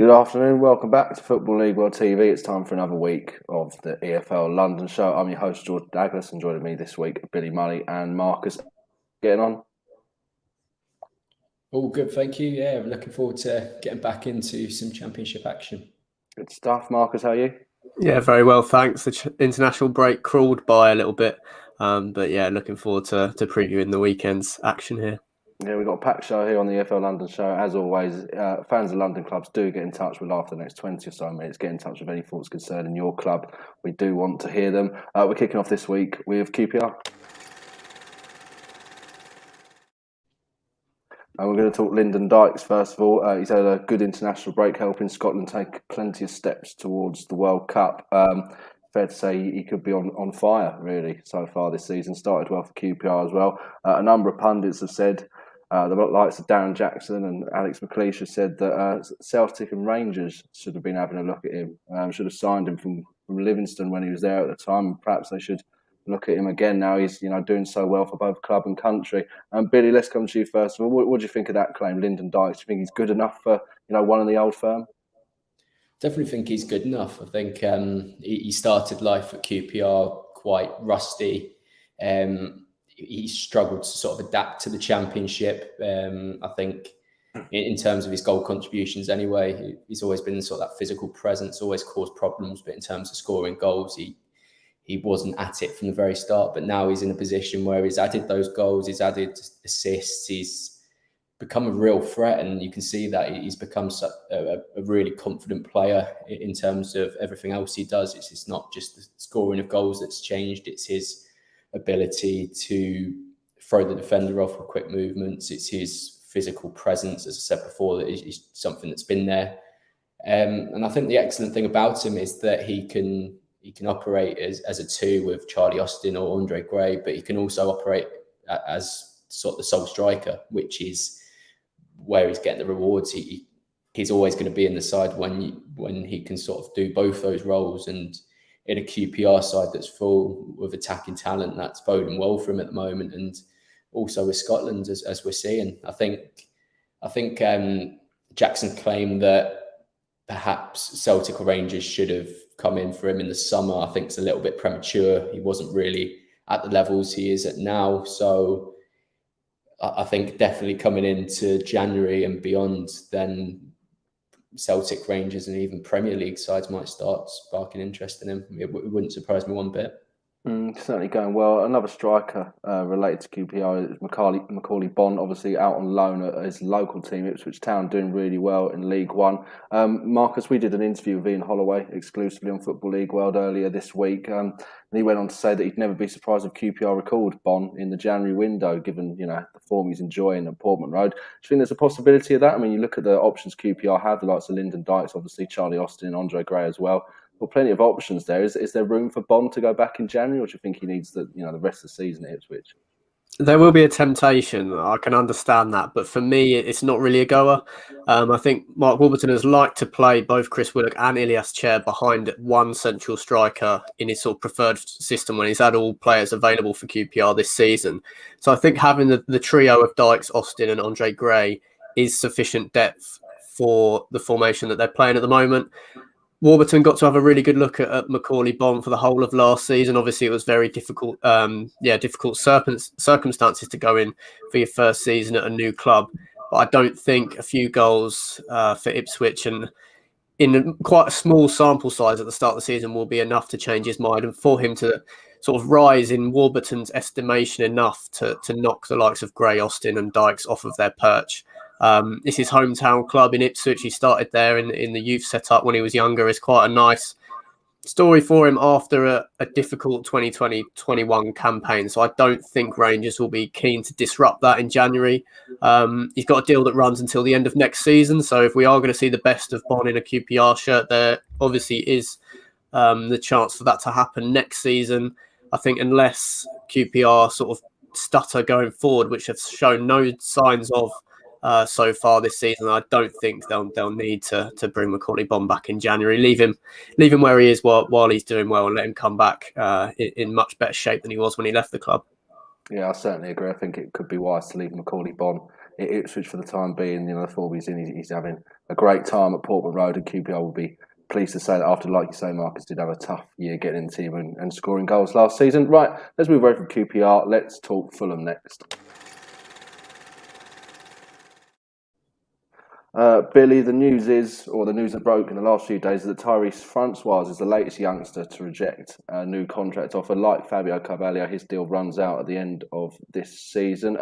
Good afternoon, welcome back to Football League World TV. It's time for another week of the EFL London show. I'm your host, George Dagless, and joining me this week, Billy Mulley and Marcus. Getting on? All good, thank you. Yeah, I'm looking forward to getting back into some Championship action. Good stuff. Marcus, how are you? Yeah, very well, thanks. The international break crawled by a little bit, but yeah, looking forward to previewing the weekend's action here. Yeah, we've got a packed show here on the EFL London show. As always, fans of London clubs do get in touch with after the next 20 or so minutes. Get in touch with any thoughts concerning your club. We do want to hear them. We're kicking off this week with QPR. And we're going to talk Lyndon Dykes first of all. He's had a good international break, helping Scotland take plenty of steps towards the World Cup. Fair to say he could be on fire, really, so far this season. Started well for QPR as well. A number of pundits have said, the likes of Darren Jackson and Alex McLeish have said that Celtic and Rangers should have been having a look at him. Should have signed him from Livingston when he was there at the time. Perhaps they should look at him again now. He's doing so well for both club and country. Billy, let's come to you first of all. What do you think of that claim, Lyndon Dykes? Do you think he's good enough for one of the old firm? Definitely think he's good enough. I think he started life at QPR quite rusty. He struggled to sort of adapt to the Championship. I think in terms of his goal contributions anyway, he's always been sort of that physical presence, always caused problems. But in terms of scoring goals, he wasn't at it from the very start. But now he's in a position where he's added those goals, he's added assists, he's become a real threat, and you can see that he's become a really confident player in terms of everything else he does. It's not just the scoring of goals that's changed, it's his ability to throw the defender off with quick movements. It's his physical presence, as I said before, that is something that's been there. And I think the excellent thing about him is that he can operate as a two with Charlie Austin or Andre Gray, but he can also operate as sort of the sole striker, which is where he's getting the rewards. He's always going to be in the side when he can sort of do both those roles. And in a QPR side that's full with attacking talent, that's boding well for him at the moment. And also with Scotland, as we're seeing, I think Jackson claimed that perhaps Celtic or Rangers should have come in for him in the summer. I think it's a little bit premature. He wasn't really at the levels he is at now. So I think definitely coming into January and beyond, then Celtic, Rangers and even Premier League sides might start sparking interest in him. It wouldn't surprise me one bit. Certainly going well. Another striker related to QPR is Macaulay Bonne, obviously out on loan at his local team, Ipswich Town, doing really well in League One. Marcus, we did an interview with Ian Holloway exclusively on Football League World earlier this week, and he went on to say that he'd never be surprised if QPR recalled Bonne in the January window, given the form he's enjoying at Portman Road. Do you think there's a possibility of that? I mean, you look at the options QPR have, the likes of Lyndon Dykes, obviously Charlie Austin and Andre Gray as well. Well, plenty of options there. Is there room for Bonne to go back in January, or do you think he needs the rest of the season at Ipswich? There will be a temptation. I can understand that, but for me, it's not really a goer. I think Mark Warburton has liked to play both Chris Willock and Ilias Chair behind one central striker in his sort of preferred system when he's had all players available for QPR this season. So I think having the trio of Dykes, Austin, and Andre Gray is sufficient depth for the formation that they're playing at the moment. Warburton got to have a really good look at Macaulay Bonne for the whole of last season. Obviously, it was very difficult, difficult circumstances to go in for your first season at a new club. But I don't think a few goals for Ipswich and in quite a small sample size at the start of the season will be enough to change his mind and for him to sort of rise in Warburton's estimation enough to knock the likes of Gray, Austin and Dykes off of their perch. It's his hometown club in Ipswich. He started there in the youth setup when he was younger. It's quite a nice story for him after a difficult 2020-21 campaign. So I don't think Rangers will be keen to disrupt that in January. He's got a deal that runs until the end of next season. So if we are going to see the best of Bonne in a QPR shirt, there obviously is the chance for that to happen next season. I think unless QPR sort of stutter going forward, which have shown no signs of so far this season, I don't think they'll need to bring Macaulay Bonne back in January. Leave him where he is while he's doing well, and let him come back in much better shape than he was when he left the club. Yeah, I certainly agree. I think it could be wise to leave Macaulay Bonne Ipswich for the time being. The form he's in, he's having a great time at Portman Road, and QPR will be pleased to say that after, like you say, Marcus did have a tough year getting in the team and scoring goals last season. Right, let's move away from QPR. Let's talk Fulham next. Billy, the news that broke in the last few days is that Tyrese Francois is the latest youngster to reject a new contract offer. Like Fabio Carvalho, his deal runs out at the end of this season.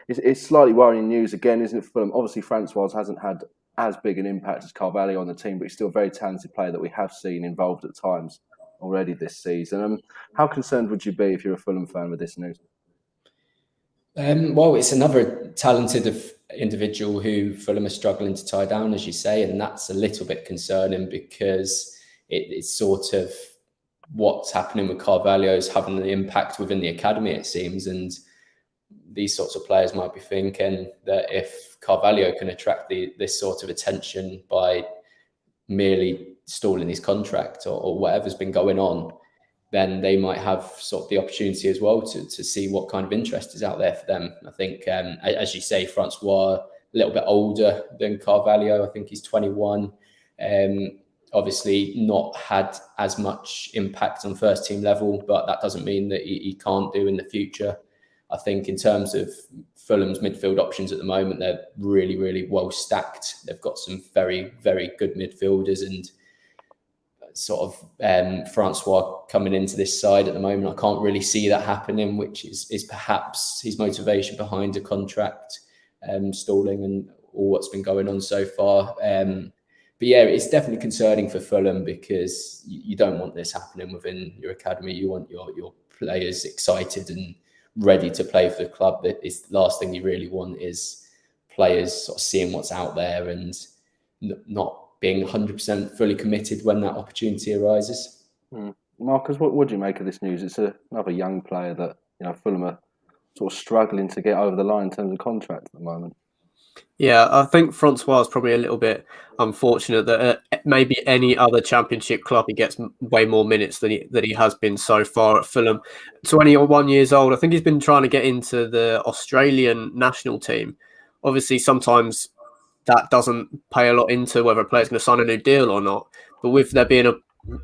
It's slightly worrying news again, isn't it, Fulham? Obviously, Francois hasn't had as big an impact as Carvalho on the team, but he's still a very talented player that we have seen involved at times already this season. How concerned would you be if you're a Fulham fan with this news? Well, it's another talented individual who Fulham are struggling to tie down, as you say, and that's a little bit concerning because it's sort of what's happening with Carvalho is having an impact within the academy, it seems, and these sorts of players might be thinking that if Carvalho can attract this sort of attention by merely stalling his contract or whatever's been going on, then they might have sort of the opportunity as well to see what kind of interest is out there for them. I think, as you say, Francois, a little bit older than Carvalho. I think he's 21. Obviously not had as much impact on first team level, but that doesn't mean that he can't do in the future. I think in terms of Fulham's midfield options at the moment, they're really, really well stacked. They've got some very, very good midfielders, and sort of Francois coming into this side at the moment, I can't really see that happening, which is perhaps his motivation behind a contract stalling and all what's been going on so far. But yeah, it's definitely concerning for Fulham because you don't want this happening within your academy. You want your players excited and ready to play for the club. That is the last thing you really want, is players sort of seeing what's out there and not being 100% fully committed when that opportunity arises. Marcus, what do you make of this news? It's another young player that Fulham are sort of struggling to get over the line in terms of contract at the moment. Yeah, I think Francois is probably a little bit unfortunate that maybe any other Championship club he gets way more minutes than he has been so far at Fulham. 21 years old. I think he's been trying to get into the Australian national team. Obviously, sometimes that doesn't pay a lot into whether a player's going to sign a new deal or not. But with there being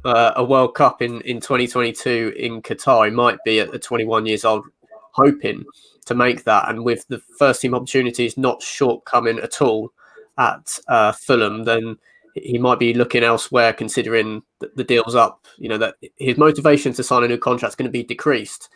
a World Cup in 2022 in Qatar, he might be at 21 years old hoping to make that. And with the first team opportunities not shortcoming at all at Fulham, then he might be looking elsewhere, considering the deal's up. That his motivation to sign a new contract is going to be decreased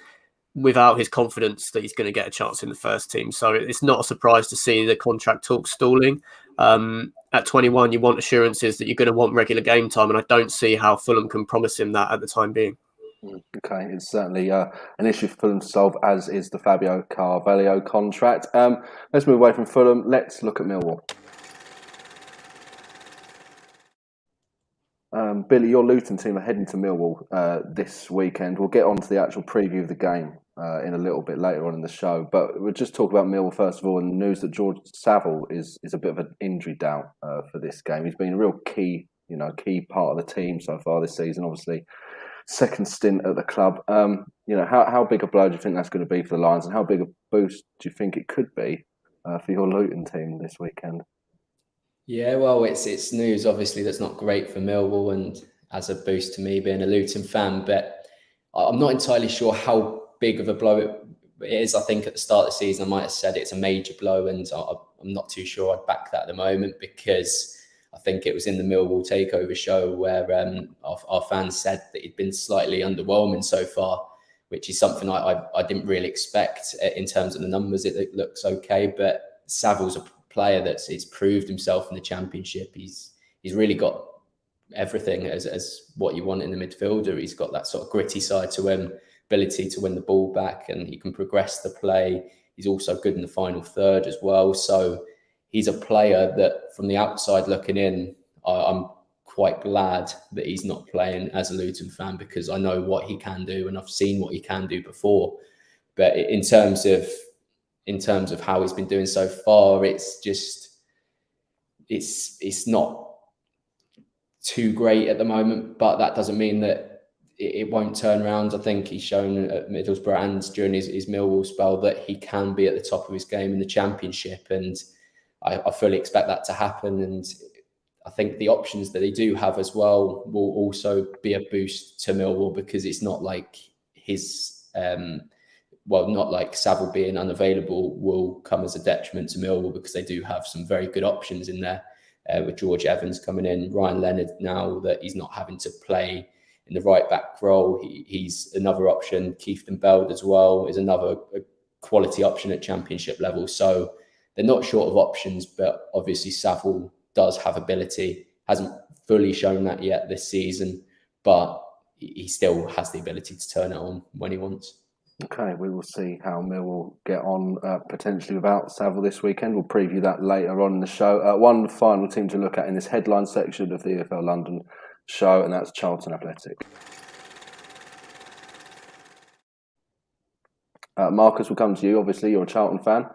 without his confidence that he's going to get a chance in the first team. So it's not a surprise to see the contract talk stalling. At 21, you want assurances that you're going to want regular game time, and I don't see how Fulham can promise him that at the time being. Okay, it's certainly an issue for Fulham to solve, as is the Fabio Carvalho contract. Let's move away from Fulham. Let's look at Millwall. Billy, your Luton team are heading to Millwall this weekend. We'll get on to the actual preview of the game in a little bit later on in the show. But we'll just talk about Millwall first of all, and the news that George Saville is a bit of an injury doubt for this game. He's been a real key part of the team so far this season. Obviously, second stint at the club. How big a blow do you think that's going to be for the Lions, and how big a boost do you think it could be for your Luton team this weekend? Yeah, well, it's news obviously that's not great for Millwall, and as a boost to me being a Luton fan, but I'm not entirely sure how big of a blow it is. I think at the start of the season I might have said it's a major blow, and I'm not too sure I'd back that at the moment, because I think it was in the Millwall takeover show where our fans said that he'd been slightly underwhelming so far, which is something I didn't really expect in terms of the numbers. It looks okay, but Saville's a player it's proved himself in the Championship. He's really got everything as what you want in the midfielder. He's got that sort of gritty side to him, ability to win the ball back, and he can progress the play. He's also good in the final third as well. So he's a player that from the outside looking in, I'm quite glad that he's not playing as a Luton fan, because I know what he can do and I've seen what he can do before. But in terms of how he's been doing so far, it's not too great at the moment, but that doesn't mean that it won't turn around. I think he's shown at Middlesbrough and during his Millwall spell that he can be at the top of his game in the Championship, and I fully expect that to happen. And I think the options that they do have as well will also be a boost to Millwall, because it's not like not like Saville being unavailable will come as a detriment to Millwall, because they do have some very good options in there, with George Evans coming in, Ryan Leonard, now that he's not having to play in the right back role, he's another option. Keith Beld as well is another quality option at Championship level. So they're not short of options, but obviously Saville does have ability. Hasn't fully shown that yet this season, but he still has the ability to turn it on when he wants. Okay, we will see how Millwall get on potentially without Saville this weekend. We'll preview that later on in the show. One final team to look at in this headline section of the EFL London show, and that's Charlton Athletic. Marcus, we'll come to you. Obviously, you're a Charlton fan.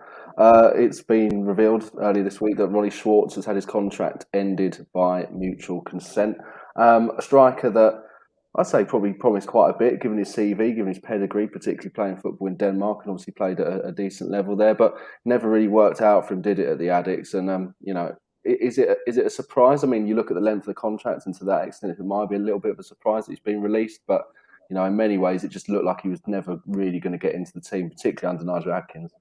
It's been revealed earlier this week that Ronnie Schwartz has had his contract ended by mutual consent. A striker that I'd say probably promised quite a bit, given his CV, given his pedigree, particularly playing football in Denmark, and obviously played at a decent level there, but never really worked out for him, did it, at the Addicts? And, is it a surprise? I mean, you look at the length of the contract, and to that extent, it might be a little bit of a surprise that he's been released, but, in many ways, it just looked like he was never really going to get into the team, particularly under Nigel Adkins.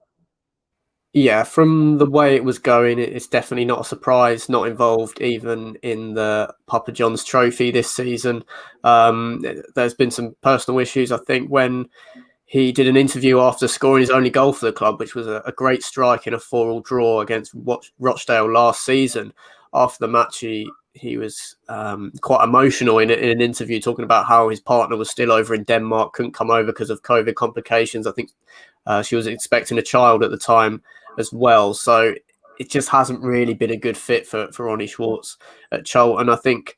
Yeah, from the way it was going, it's definitely not a surprise. Not involved even in the Papa John's Trophy this season. There's been some personal issues. I think when he did an interview after scoring his only goal for the club, which was a great strike in a 4-4 draw against Rochdale last season. After the match, he was quite emotional in an interview, talking about how his partner was still over in Denmark, couldn't come over because of COVID complications. I think she was expecting a child at the time as well. So it just hasn't really been a good fit for Ronnie Schwartz at Charlton. I think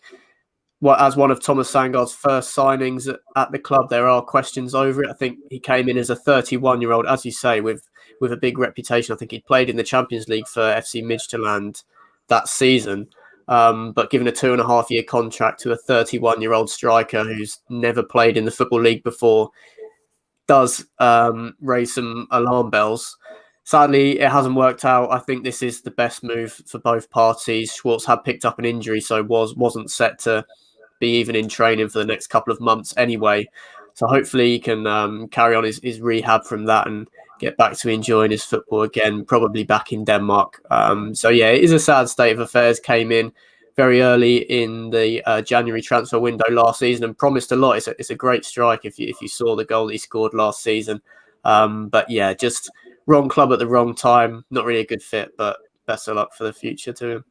as one of Thomas Sandgaard's first signings at the club, there are questions over it. I think he came in as a 31-year-old, as you say, with a big reputation. I think he'd played in the Champions League for FC Midtjylland that season. But given a 2.5-year contract to a 31-year-old striker who's never played in the Football League before does raise some alarm bells. Sadly, it hasn't worked out. I think this is the best move for both parties. Schwartz had picked up an injury, so wasn't set to be even in training for the next couple of months anyway. So hopefully he can carry on his rehab from that and get back to enjoying his football again, probably back in Denmark. So yeah, it is a sad state of affairs. Came in very early in the January transfer window last season and promised a lot. It's a great strike if you saw the goal that he scored last season. But yeah, just wrong club at the wrong time. Not really a good fit, but best of luck for the future to him.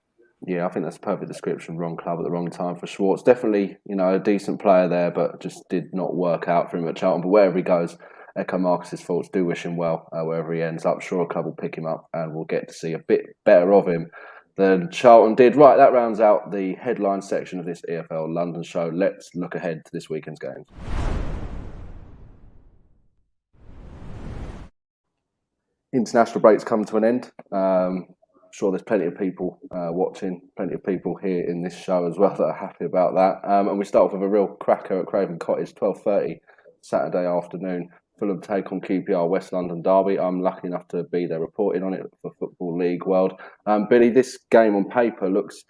Yeah, I think that's a perfect description. Wrong club at the wrong time for Schwartz. Definitely, a decent player there, but just did not work out for him at Charlton. But wherever he goes, echo Marcus's thoughts. Do wish him well wherever he ends up. Sure, a club will pick him up and we'll get to see a bit better of him than Charlton did. Right, that rounds out the headline section of this EFL London show. Let's look ahead to this weekend's games. International breaks come to an end. Sure, there's plenty of people watching, plenty of people here in this show as well that are happy about that. And we start off with a real cracker at Craven Cottage, 12:30 Saturday afternoon. Fulham take on QPR West London derby. I'm lucky enough to be there reporting on it for Football League World. Billy, this game on paper looks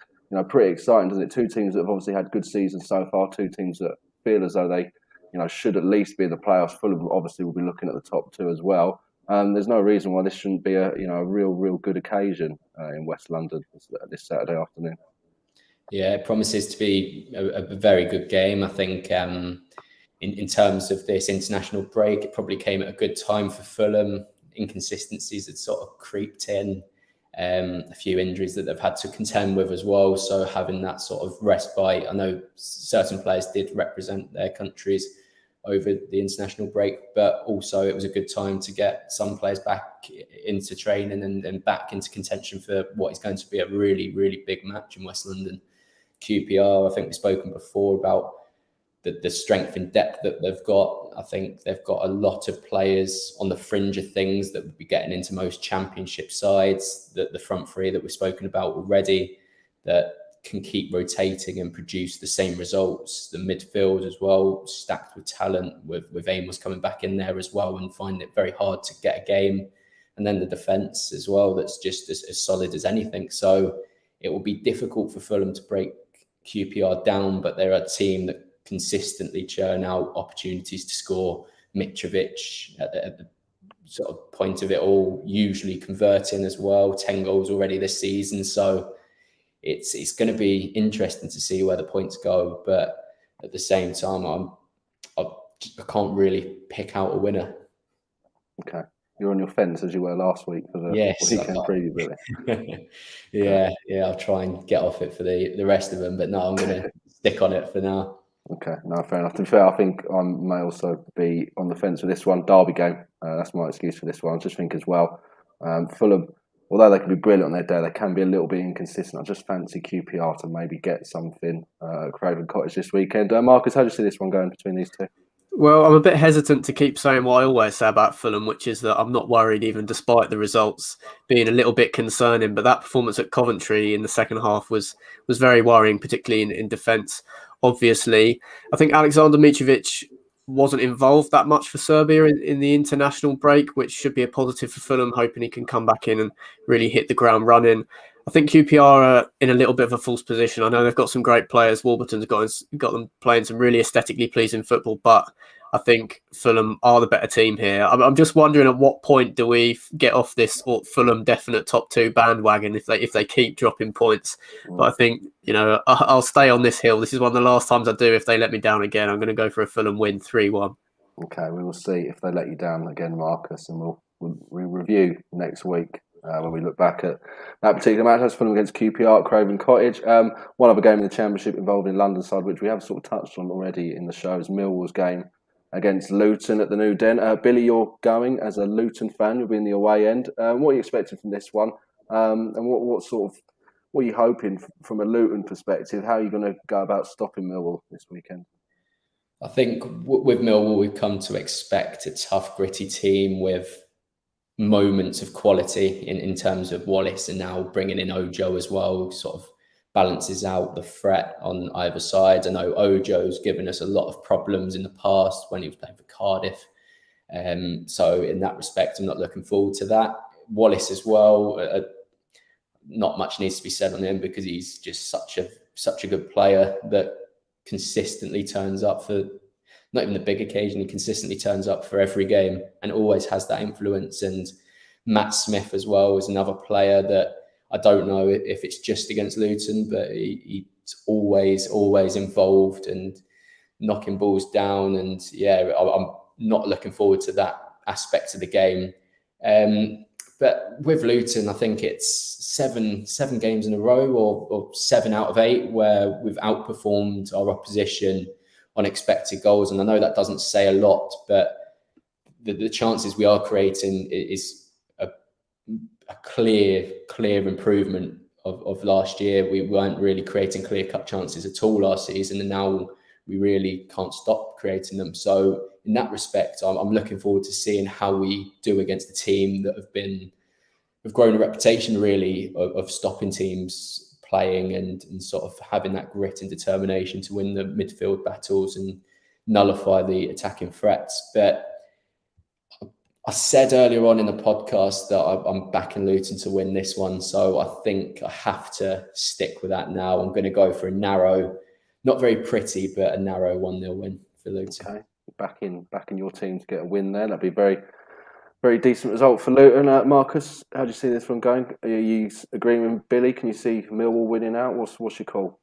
pretty exciting, doesn't it? Two teams that have obviously had good seasons so far. Two teams that feel as though they should at least be in the playoffs. Fulham obviously will be looking at the top two as well. There's no reason why this shouldn't be a real good occasion in West London this Saturday afternoon. Yeah, it promises to be a very good game. I think in terms of this international break, it probably came at a good time for Fulham. Inconsistencies had sort of creeped in, a few injuries that they've had to contend with as well. So having that sort of respite, I know certain players did represent their countries over the international break, but also it was a good time to get some players back into training and back into contention for what is going to be a really, really big match in West London. QPR, I think we've spoken before about the strength and depth that they've got. I think they've got a lot of players on the fringe of things that would be getting into most championship sides. The front three that we've spoken about already, that can keep rotating and produce the same results. The midfield as well, stacked with talent, with Amos coming back in there as well, and finding it very hard to get a game. And then the defence as well, that's just as solid as anything. So it will be difficult for Fulham to break QPR down, but they're a team that consistently churn out opportunities to score. Mitrovic at the sort of point of it all, usually converting as well, 10 goals already this season. So it's going to be interesting to see where the points go. But at the same time, I can't really pick out a winner. Okay. You're on your fence as you were last week for the weekend preview, really. Yeah, I'll try and get off it for the rest of them, but no, I'm going to stick on it for now. Okay, no, fair enough. To be fair, I think I may also be on the fence with this one. Derby game, that's my excuse for this one. I just think as well, Fulham, although they can be brilliant on their day, they can be a little bit inconsistent. I just fancy QPR to maybe get something at Craven Cottage this weekend. Marcus, how do you see this one going between these two? Well, I'm a bit hesitant to keep saying what I always say about Fulham, which is that I'm not worried even despite the results being a little bit concerning. But that performance at Coventry in the second half was very worrying, particularly in defence. Obviously, I think Alexander Mitrovic wasn't involved that much for Serbia in the international break, which should be a positive for Fulham, hoping he can come back in and really hit the ground running. I think QPR are in a little bit of a false position. I know they've got some great players. Warburton's got them playing some really aesthetically pleasing football, but I think Fulham are the better team here. I'm just wondering at what point do we get off this Fulham definite top two bandwagon if they keep dropping points. But I think, I'll stay on this hill. This is one of the last times I do. If they let me down again, I'm going to go for a Fulham win 3-1. Okay, we will see if they let you down again, Marcus, and we'll review next week. When we look back at that particular match. That's Fulham against QPR at Craven Cottage. One other game in the Championship involving London side, which we have sort of touched on already in the show, is Millwall's game against Luton at the New Den. Billy, you're going as a Luton fan. You'll be in the away end. What are you expecting from this one? And what are you hoping from a Luton perspective? How are you going to go about stopping Millwall this weekend? I think with Millwall, we've come to expect a tough, gritty team with moments of quality in terms of Wallace, and now bringing in Ojo as well sort of balances out the threat on either side. I know Ojo's given us a lot of problems in the past when he was playing for Cardiff. So in that respect, I'm not looking forward to that. Wallace as well, not much needs to be said on him because he's just such a good player that consistently turns up for not even the big occasion. He consistently turns up for every game and always has that influence. And Matt Smith as well is another player that I don't know if it's just against Luton, but he's always involved and knocking balls down. And yeah, I'm not looking forward to that aspect of the game. But with Luton, I think it's seven games in a row or 7 out of 8 where we've outperformed our opposition on expected goals. And I know that doesn't say a lot, but the chances we are creating is a clear improvement of last year. We weren't really creating clear-cut chances at all last season, and now we really can't stop creating them. So in that respect, I'm looking forward to seeing how we do against a team that have grown a reputation really of stopping teams playing and sort of having that grit and determination to win the midfield battles and nullify the attacking threats. But I said earlier on in the podcast that I'm backing Luton to win this one. So I think I have to stick with that now. I'm going to go for a narrow, not very pretty, but a narrow 1-0 win for Luton. Okay. Backing your team to get a win there. That'd be very, very decent result for Luton. Marcus, how do you see this one going? Are you agreeing with Billy? Can you see Millwall winning out? What's your call?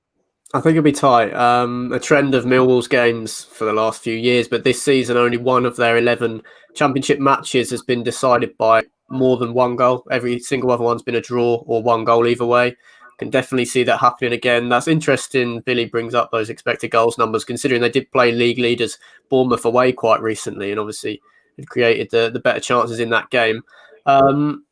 I think it'll be tight. A trend of Millwall's games for the last few years, but this season only one of their 11 Championship matches has been decided by more than one goal. Every single other one's been a draw or one goal either way. Can definitely see that happening again. That's interesting. Billy brings up those expected goals numbers, considering they did play league leaders Bournemouth away quite recently, and obviously it created the better chances in that game. I'm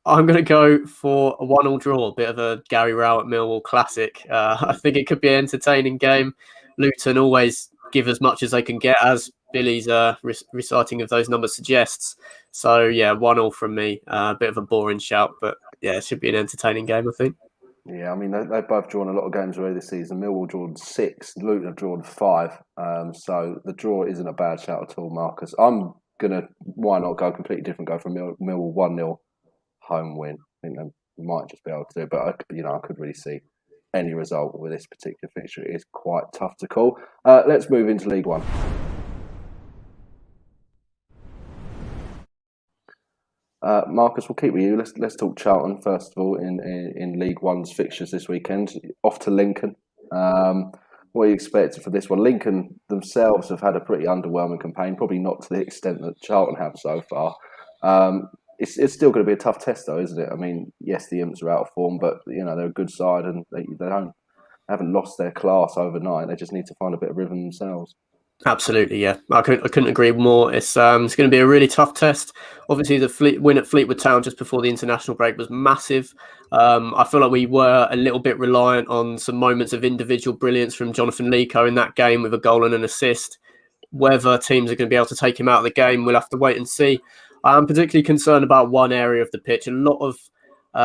going to go for a 1-1 draw, a bit of a Gary Rowett Millwall classic. I think it could be an entertaining game. Luton always give as much as they can get, as Billy's reciting of those numbers suggests. So, yeah, 1-1 from me. A bit of a boring shout, but yeah, it should be an entertaining game, I think. Yeah, I mean, they've both drawn a lot of games already this season. Millwall drawn 6, Luton have drawn 5. So the draw isn't a bad shout at all, Marcus. I'm going to, why not go completely different, go for Millwall 1-0 home win. I think they might just be able to do it, but I could really see any result with this particular fixture. It is quite tough to call. Let's move into League One. Marcus, we'll keep with you. Let's talk Charlton first of all in League One's fixtures this weekend. Off to Lincoln. What are you expecting for this one? Lincoln themselves have had a pretty underwhelming campaign, probably not to the extent that Charlton have so far. It's still going to be a tough test, though, isn't it? I mean, yes, the Imps are out of form, but they're a good side and they haven't lost their class overnight. They just need to find a bit of rhythm themselves. Absolutely, yeah. I couldn't agree more. It's going to be a really tough test. Obviously, the win at Fleetwood Town just before the international break was massive. I feel like we were a little bit reliant on some moments of individual brilliance from Jonathan Lico in that game with a goal and an assist. Whether teams are going to be able to take him out of the game, we'll have to wait and see. I'm particularly concerned about one area of the pitch. A lot of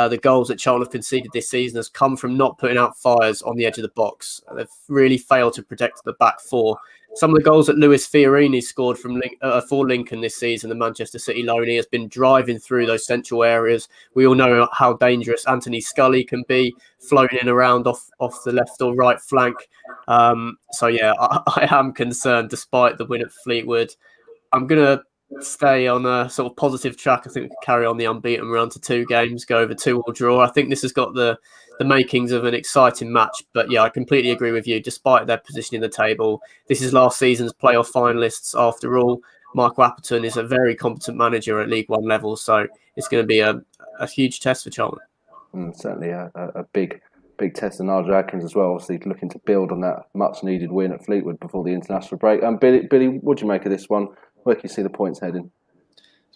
the goals that Charlton have conceded this season has come from not putting out fires on the edge of the box. They've really failed to protect the back four. Some of the goals that Lewis Fiorini scored for Lincoln this season, the Manchester City loanee, has been driving through those central areas. We all know how dangerous Anthony Scully can be, floating in around off the left or right flank. So yeah, I am concerned despite the win at Fleetwood. I'm going to stay on a sort of positive track. I think we can carry on the unbeaten run to 2 games, go over 2-2 draw. I think this has got the makings of an exciting match. But yeah, I completely agree with you. Despite their position in the table, this is last season's playoff finalists after all. Michael Appleton is a very competent manager at League One level, so it's going to be a huge test for Charlton. Certainly a big test for Nigel Adkins as well, obviously looking to build on that much needed win at Fleetwood before the international break. Billy, what do you make of this one? Where can you see the points heading?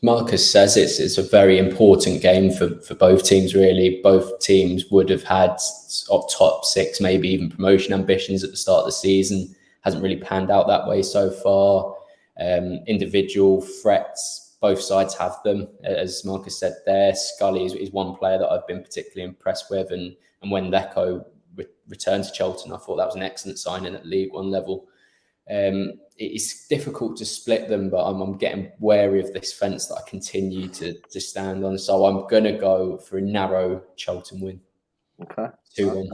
Marcus says it's a very important game for both teams, really. Both teams would have had top 6, maybe even promotion ambitions at the start of the season. Hasn't really panned out that way so far. Individual threats, both sides have them. As Marcus said there, Scully is one player that I've been particularly impressed with. And when Leco returned to Charlton, I thought that was an excellent signing at League One level. It's difficult to split them, but I'm getting wary of this fence that I continue to stand on. So I'm going to go for a narrow Charlton win. Okay. 2-1.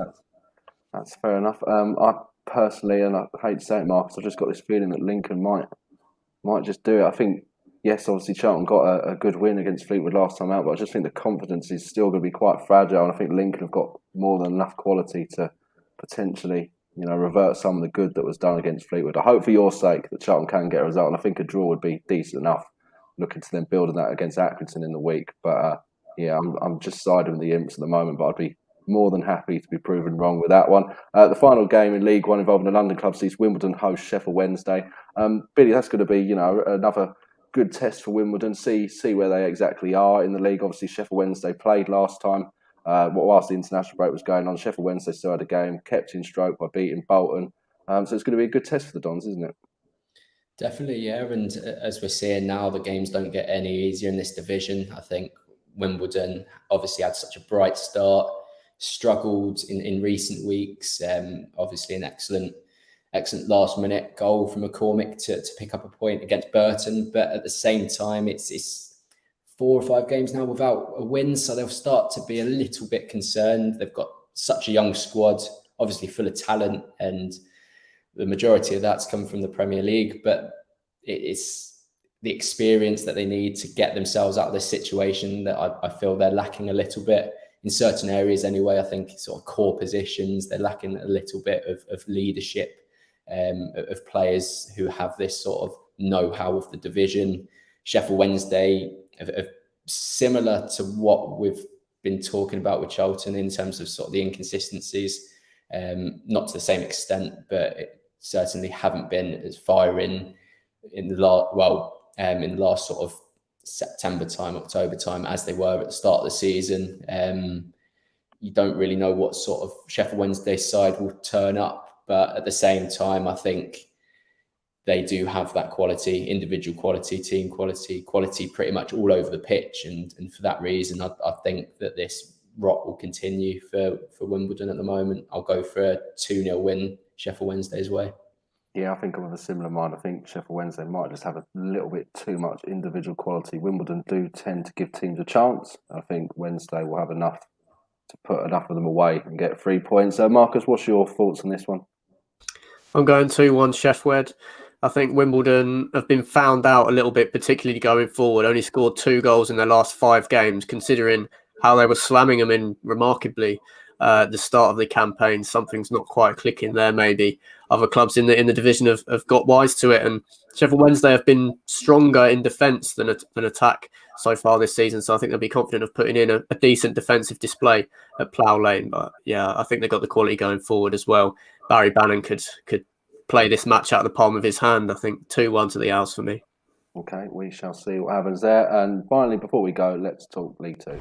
That's fair enough. I personally, and I hate to say it, Marcus, I've just got this feeling that Lincoln might just do it. I think, yes, obviously Charlton got a good win against Fleetwood last time out, but I just think the confidence is still going to be quite fragile. And I think Lincoln have got more than enough quality to potentially revert some of the good that was done against Fleetwood. I hope for your sake that Charlton can get a result, and I think a draw would be decent enough, looking to then build on that against Accrington in the week. But yeah, I'm just siding with the Imps at the moment, but I'd be more than happy to be proven wrong with that one. The final game in League One involving the London club sees Wimbledon host Sheffield Wednesday. Billy, that's going to be another good test for Wimbledon. See where they exactly are in the league. Obviously, Sheffield Wednesday played last time. Whilst the international break was going on, Sheffield Wednesday still had a game, kept in stroke by beating Bolton. So it's going to be a good test for the Dons, isn't it? Definitely, yeah. And as we're seeing now, the games don't get any easier in this division. I think Wimbledon obviously had such a bright start, struggled in recent weeks. Obviously, an excellent last-minute goal from McCormick to pick up a point against Burton. But at the same time, it's 4 or 5 games now without a win, so they'll start to be a little bit concerned. They've got such a young squad, obviously full of talent, and the majority of that's come from the Premier League, but it's the experience that they need to get themselves out of this situation that I feel they're lacking a little bit in certain areas anyway. I think sort of core positions, they're lacking a little bit of leadership, of players who have this sort of know-how of the division. Sheffield Wednesday, similar to what we've been talking about with Charlton in terms of sort of the inconsistencies, not to the same extent, but it certainly haven't been as firing in the last sort of September time, October time as they were at the start of the season. You don't really know what sort of Sheffield Wednesday side will turn up, but at the same time, I think they do have that quality, individual quality, team quality pretty much all over the pitch. And for that reason, I think that this rot will continue for Wimbledon at the moment. I'll go for a 2-0 win Sheffield Wednesday's way. Yeah, I think I'm of a similar mind. I think Sheffield Wednesday might just have a little bit too much individual quality. Wimbledon do tend to give teams a chance. I think Wednesday will have enough to put enough of them away and get 3 points. Marcus, what's your thoughts on this one? I'm going 2-1 Sheffield. I think Wimbledon have been found out a little bit, particularly going forward. Only scored 2 goals in their last 5 games, considering how they were slamming them in remarkably at the start of the campaign. Something's not quite clicking there, maybe. Other clubs in the division have got wise to it, and Sheffield Wednesday have been stronger in defence than attack so far this season. So I think they'll be confident of putting in a decent defensive display at Plough Lane. But yeah, I think they've got the quality going forward as well. Barry Bannon could play this match out of the palm of his hand. I think 2-1 to the Owls for me. Okay, we shall see what happens there. And finally, before we go, let's talk League Two.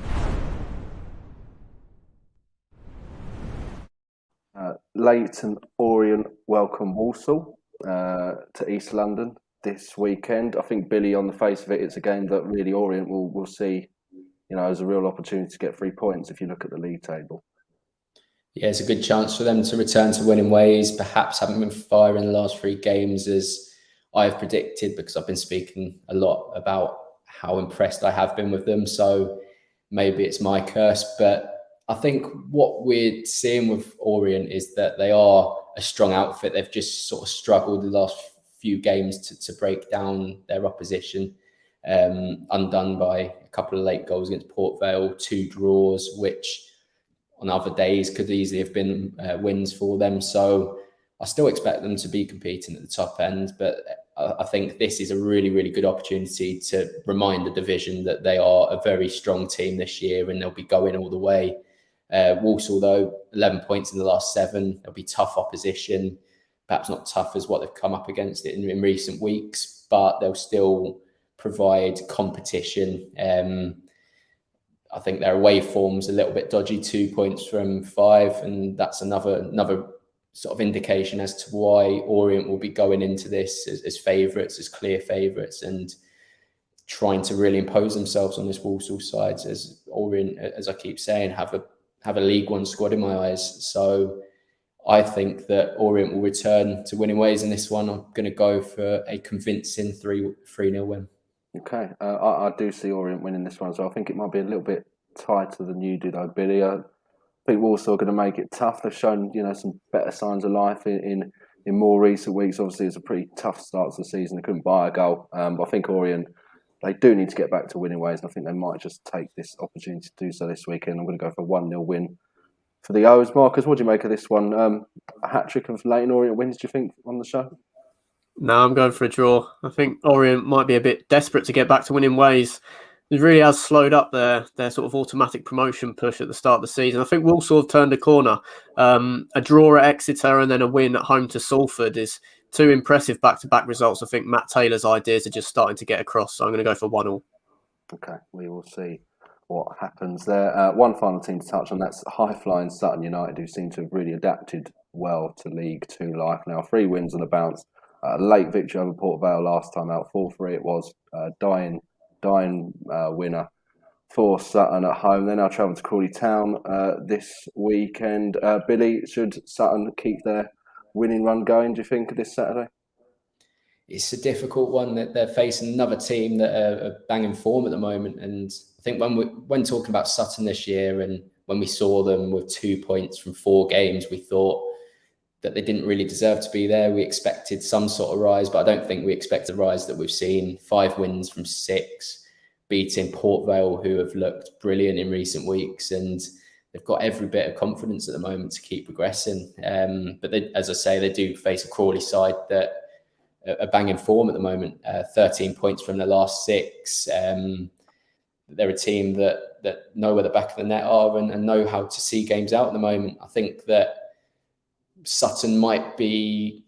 Leighton Orient welcome Walsall to East London this weekend. I think, Billy, on the face of it, it's a game that really Orient will see, as a real opportunity to get 3 points if you look at the league table. Yeah, it's a good chance for them to return to winning ways. Perhaps haven't been firing the last 3 games as I've predicted, because I've been speaking a lot about how impressed I have been with them. So maybe it's my curse. But I think what we're seeing with Orient is that they are a strong outfit. They've just sort of struggled the last few games to break down their opposition, undone by a couple of late goals against Port Vale, 2 draws, which on other days could easily have been wins for them. So I still expect them to be competing at the top end, but I think this is a really, really good opportunity to remind the division that they are a very strong team this year and they'll be going all the way. Walsall, though, 11 points in the last 7. There'll be tough opposition, perhaps not tough as what they've come up against it in recent weeks, but they'll still provide competition. I think their away form's a little bit dodgy, 2 points from 5, and that's another sort of indication as to why Orient will be going into this as favourites, as clear favourites, and trying to really impose themselves on this Walsall side. As Orient, as I keep saying, have a League One squad in my eyes. So I think that Orient will return to winning ways in this one. I'm going to go for a convincing 3-0 win. Okay, I do see Orient winning this one, so I think it might be a little bit tighter than you do, though, Billy. I think Walsall are going to make it tough. They've shown, some better signs of life in more recent weeks. Obviously, it's a pretty tough start to the season. They couldn't buy a goal, but I think Orient, they do need to get back to winning ways, and I think they might just take this opportunity to do so this weekend. I'm going to go for a 1-0 win for the O's. Marcus, what do you make of this one? A hat-trick of Leighton Orient wins, do you think, on the show? No, I'm going for a draw. I think Orient might be a bit desperate to get back to winning ways. It really has slowed up their sort of automatic promotion push at the start of the season. I think Walsall have turned a corner. A draw at Exeter and then a win at home to Salford is 2 impressive back-to-back results. I think Matt Taylor's ideas are just starting to get across, so I'm going to go for 1-1. Okay, we will see what happens there. One final team to touch on, that's high-flying Sutton United, who seem to have really adapted well to League Two life now. 3 wins on the bounce. Late victory over Port Vale last time out, 4-3 it was. Dying winner for Sutton at home. They're now travelling to Crawley Town this weekend. Billy, should Sutton keep their winning run going, do you think, this Saturday? It's a difficult one. That they're facing another team that are banging form at the moment. And I think when talking about Sutton this year and when we saw them with 2 points from 4 games, we thought that they didn't really deserve to be there. We expected some sort of rise, but I don't think we expect a rise that we've seen. 5 wins from 6, beating Port Vale, who have looked brilliant in recent weeks, and they've got every bit of confidence at the moment to keep progressing. But they, as I say, they do face a Crawley side that are banging form at the moment. 13 points from the last 6. They're a team that know where the back of the net are and know how to see games out at the moment. I think that Sutton might be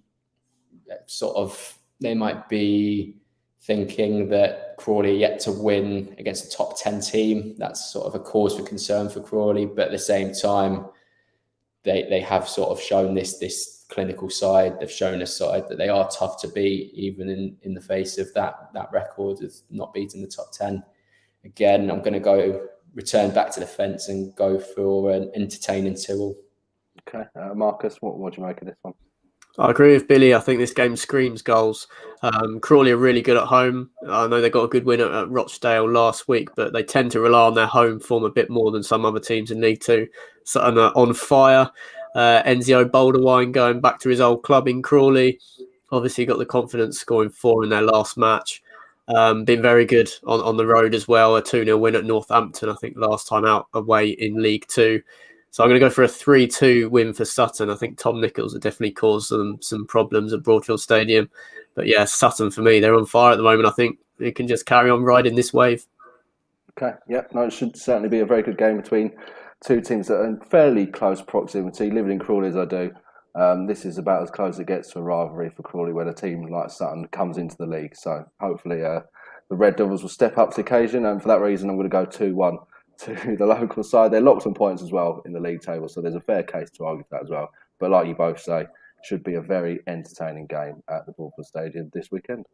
they might be thinking that Crawley are yet to win against a top 10 team. That's sort of a cause for concern for Crawley. But at the same time, they have sort of shown this clinical side. They've shown a side that they are tough to beat, even in the face of that record of not beating the top 10. Again, I'm going to go return back to the fence and go for an entertaining 2-2. Okay, Marcus, what do you make of this one? I agree with Billy. I think this game screams goals. Crawley are really good at home. I know they got a good win at Rochdale last week, but they tend to rely on their home form a bit more than some other teams in League Two. Sutton are on fire. Enzio Boulderwine going back to his old club in Crawley. Obviously got the confidence, scoring 4 in their last match. Been very good on the road as well. A 2-0 win at Northampton, I think, last time out away in League Two. So I'm going to go for a 3-2 win for Sutton. I think Tom Nichols will definitely cause them some problems at Broadfield Stadium. But yeah, Sutton for me, they're on fire at the moment. I think they can just carry on riding this wave. Okay, yeah, no, it should certainly be a very good game between two teams that are in fairly close proximity. Living in Crawley as I do, this is about as close as it gets to a rivalry for Crawley when a team like Sutton comes into the league. So hopefully the Red Devils will step up to the occasion. And for that reason, I'm going to go 2-1 to the local side. They're locked on points as well in the league table, so there's a fair case to argue for that as well. But like you both say, should be a very entertaining game at the Broadfield Stadium this weekend.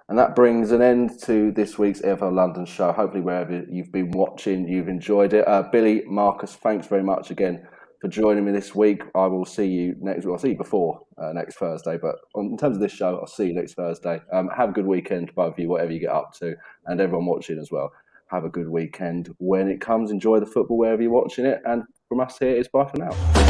And that brings an end to this week's EFL London show. Hopefully wherever you've been watching, you've enjoyed it. Billy, Marcus, thanks very much again for joining me this week. I will see you next week. I'll see you before next Thursday, but in terms of this show, I'll see you next Thursday. Have a good weekend, both of you, whatever you get up to, and everyone watching as well. Have a good weekend when it comes. Enjoy the football wherever you're watching it. And from us here, it's bye for now.